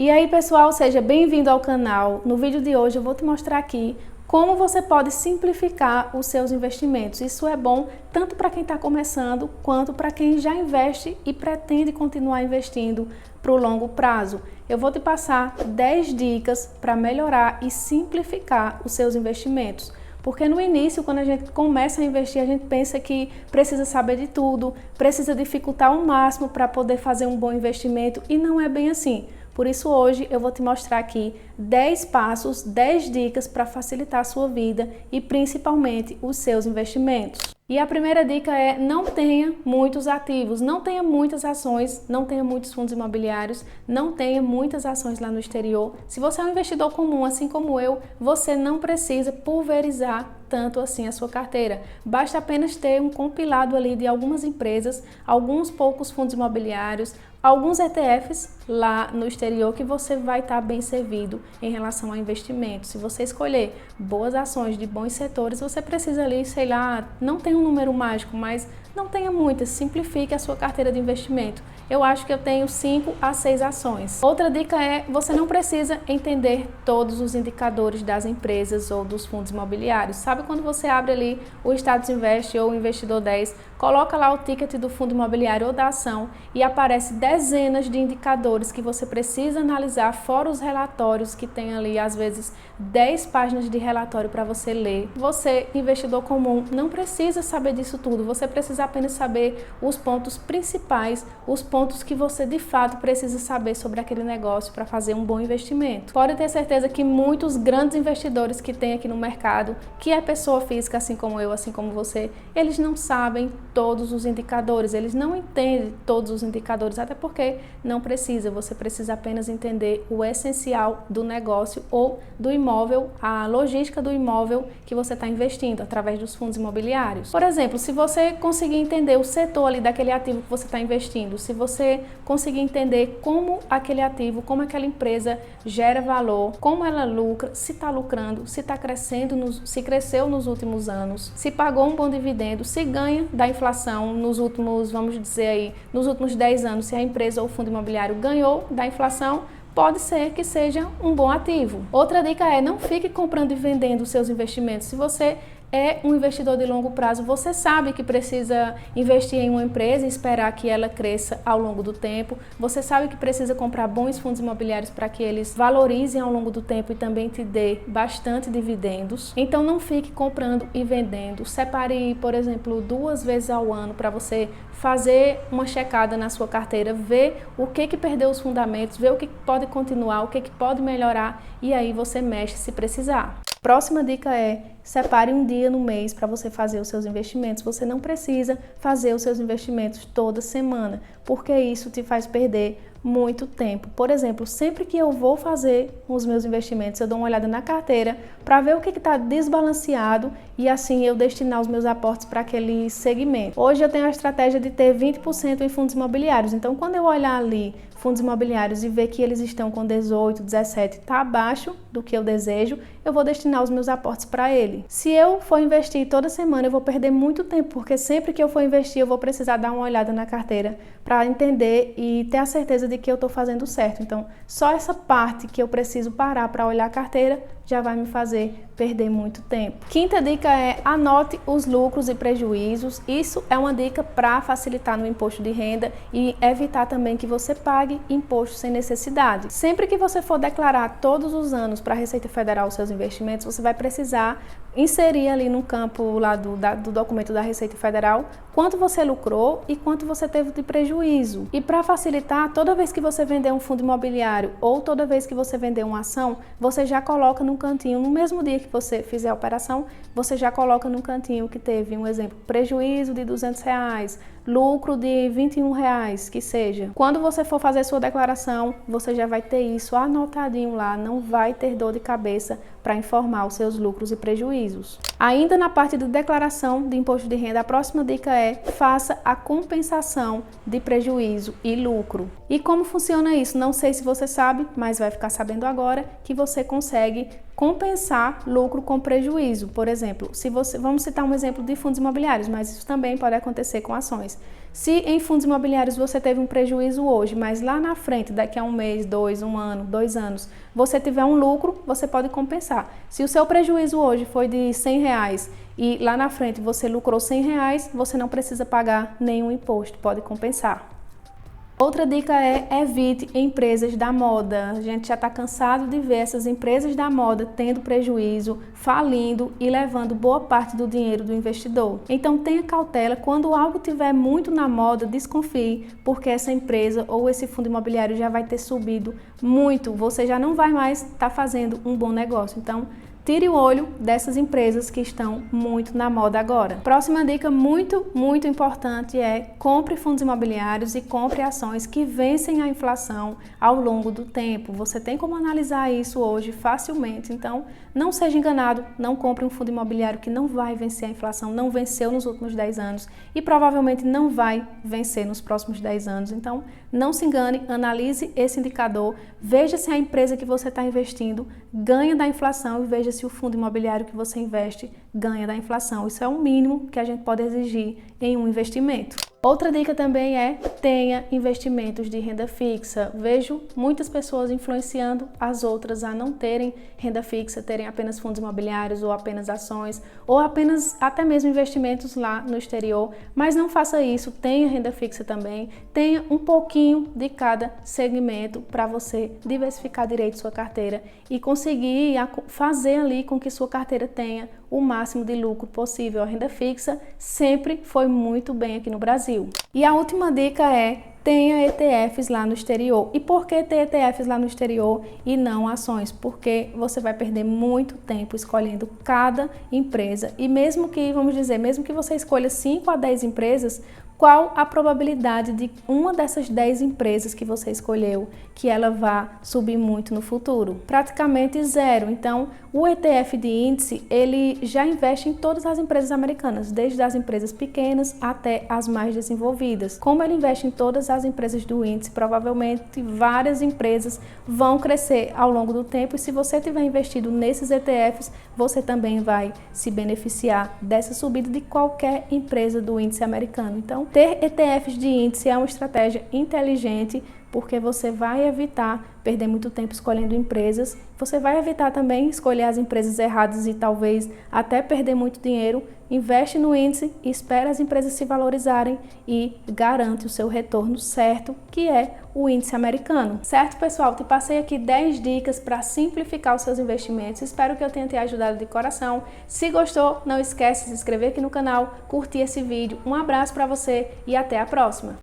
E aí pessoal, seja bem-vindo ao canal. No vídeo de hoje eu vou te mostrar aqui como você pode simplificar os seus investimentos. Isso é bom tanto para quem está começando quanto para quem já investe e pretende continuar investindo para o longo prazo. Eu vou te passar 10 dicas para melhorar e simplificar os seus investimentos. Porque no início, quando a gente começa a investir, a gente pensa que precisa saber de tudo, precisa dificultar ao máximo para poder fazer um bom investimento e não é bem assim. Por isso hoje eu vou te mostrar aqui 10 passos, 10 dicas para facilitar a sua vida e principalmente os seus investimentos. E a primeira dica é: não tenha muitos ativos, não tenha muitas ações, não tenha muitos fundos imobiliários, não tenha muitas ações lá no exterior. Se você é um investidor comum, assim como eu, você não precisa pulverizar tanto assim a sua carteira. Basta apenas ter um compilado ali de algumas empresas, alguns poucos fundos imobiliários, alguns ETFs lá no exterior que você vai estar bem servido em relação a investimentos. Se você escolher boas ações de bons setores, você precisa ali, sei lá, não tem um número mágico, mas não tenha muitas, simplifique a sua carteira de investimento. Eu acho que eu tenho 5 a 6 ações. Outra dica é: você não precisa entender todos os indicadores das empresas ou dos fundos imobiliários. Sabe quando você abre ali o Status Invest ou o Investidor 10, coloca lá o ticket do fundo imobiliário ou da ação e aparece dezenas de indicadores que você precisa analisar, fora os relatórios que tem ali, às vezes 10 páginas de relatório para você ler. Você, investidor comum, não precisa saber disso tudo, você precisa apenas saber os pontos principais, os pontos que você de fato precisa saber sobre aquele negócio para fazer um bom investimento. Pode ter certeza que muitos grandes investidores que tem aqui no mercado, que é pessoa física assim como eu, assim como você, eles não sabem todos os indicadores, eles não entendem todos os indicadores, até porque não precisa, você precisa apenas entender o essencial do negócio ou do imóvel, a logística do imóvel que você está investindo através dos fundos imobiliários. Por exemplo, se você conseguir entender o setor ali daquele ativo que você está investindo, se você conseguir entender como aquele ativo, como aquela empresa gera valor, como ela lucra, se está lucrando, se está crescendo, se cresceu nos últimos anos, se pagou um bom dividendo, se ganha da inflação nos últimos, vamos dizer aí, nos últimos 10 anos, se a empresa ou o fundo imobiliário ganhou da inflação, pode ser que seja um bom ativo. Outra dica é: não fique comprando e vendendo os seus investimentos. Se você é um investidor de longo prazo, você sabe que precisa investir em uma empresa e esperar que ela cresça ao longo do tempo. Você sabe que precisa comprar bons fundos imobiliários para que eles valorizem ao longo do tempo e também te dê bastante dividendos. Então não fique comprando e vendendo. Separe, por exemplo, 2 vezes ao ano para você fazer uma checada na sua carteira, ver o que perdeu os fundamentos, ver o que pode continuar, o que pode melhorar e aí você mexe se precisar. Próxima dica é: separe um dia no mês para você fazer os seus investimentos. Você não precisa fazer os seus investimentos toda semana, porque isso te faz perder muito tempo. Por exemplo, sempre que eu vou fazer os meus investimentos, eu dou uma olhada na carteira para ver o que está desbalanceado e assim eu destinar os meus aportes para aquele segmento. Hoje eu tenho a estratégia de ter 20% em fundos imobiliários. Então, quando eu olhar ali fundos imobiliários e ver que eles estão com 18, 17, está abaixo do que eu desejo, eu vou destinar os meus aportes para ele. Se eu for investir toda semana, eu vou perder muito tempo, porque sempre que eu for investir, eu vou precisar dar uma olhada na carteira para entender e ter a certeza de que eu estou fazendo certo. Então, só essa parte que eu preciso parar para olhar a carteira já vai me fazer perder muito tempo. Quinta dica é: anote os lucros e prejuízos. Isso é uma dica para facilitar no imposto de renda e evitar também que você pague imposto sem necessidade. Sempre que você for declarar todos os anos para a Receita Federal os seus investimentos, você vai precisar inserir ali no campo lá do documento da Receita Federal quanto você lucrou e quanto você teve de prejuízo. E para facilitar, toda vez que você vender um fundo imobiliário ou toda vez que você vender uma ação, você já coloca no cantinho, no mesmo dia que você fizer a operação, você já coloca no cantinho que teve, um exemplo, prejuízo de R$200, lucro de R$21, que seja. Quando você for fazer sua declaração, você já vai ter isso anotadinho lá, não vai ter dor de cabeça para informar os seus lucros e prejuízos. Ainda na parte de declaração de imposto de renda, a próxima dica é: faça a compensação de prejuízo e lucro. E como funciona isso? Não sei se você sabe, mas vai ficar sabendo agora que você consegue compensar lucro com prejuízo. Por exemplo, vamos citar um exemplo de fundos imobiliários, mas isso também pode acontecer com ações. Se em fundos imobiliários você teve um prejuízo hoje, mas lá na frente, daqui a um mês, 2, 1 ano, 2 anos, você tiver um lucro, você pode compensar. Se o seu prejuízo hoje foi de R$100 e lá na frente você lucrou R$100, você não precisa pagar nenhum imposto, pode compensar. Outra dica é evite empresas da moda. A gente já está cansado de ver essas empresas da moda tendo prejuízo, falindo e levando boa parte do dinheiro do investidor. Então tenha cautela, quando algo estiver muito na moda, desconfie, porque essa empresa ou esse fundo imobiliário já vai ter subido muito, você já não vai mais estar fazendo um bom negócio. Então tire o olho dessas empresas que estão muito na moda agora. Próxima dica muito importante é: compre fundos imobiliários e compre ações que vencem a inflação ao longo do tempo. Você tem como analisar isso hoje facilmente, então não seja enganado, não compre um fundo imobiliário que não vai vencer a inflação, não venceu nos últimos 10 anos e provavelmente não vai vencer nos próximos 10 anos. Então não se engane, analise esse indicador, veja se a empresa que você está investindo ganha da inflação e veja se o fundo imobiliário que você investe ganha da inflação. Isso é o mínimo que a gente pode exigir em um investimento. Outra dica também é: tenha investimentos de renda fixa. Vejo muitas pessoas influenciando as outras a não terem renda fixa, terem apenas fundos imobiliários ou apenas ações ou apenas até mesmo investimentos lá no exterior, mas não faça isso, tenha renda fixa também, tenha um pouquinho de cada segmento para você diversificar direito sua carteira e conseguir fazer ali com que sua carteira tenha o máximo de lucro possível. A renda fixa sempre foi muito bem aqui no Brasil. E a última dica é: tenha ETFs lá no exterior. E por que ter ETFs lá no exterior e não ações? Porque você vai perder muito tempo escolhendo cada empresa. E mesmo que, vamos dizer, mesmo que você escolha 5 a 10 empresas, qual a probabilidade de uma dessas 10 empresas que você escolheu que ela vá subir muito no futuro? Praticamente zero. Então, o ETF de índice, ele já investe em todas as empresas americanas, desde as empresas pequenas até as mais desenvolvidas. Como ele investe em todas as empresas do índice, provavelmente várias empresas vão crescer ao longo do tempo, e se você tiver investido nesses ETFs, você também vai se beneficiar dessa subida de qualquer empresa do índice americano. Então, ter ETFs de índice é uma estratégia inteligente, porque você vai evitar perder muito tempo escolhendo empresas, você vai evitar também escolher as empresas erradas e talvez até perder muito dinheiro. Investe no índice, espera as empresas se valorizarem e garante o seu retorno certo, que é o índice americano. Certo, pessoal? Te passei aqui 10 dicas para simplificar os seus investimentos. Espero que eu tenha te ajudado de coração. Se gostou, não esquece de se inscrever aqui no canal, curtir esse vídeo. Um abraço para você e até a próxima!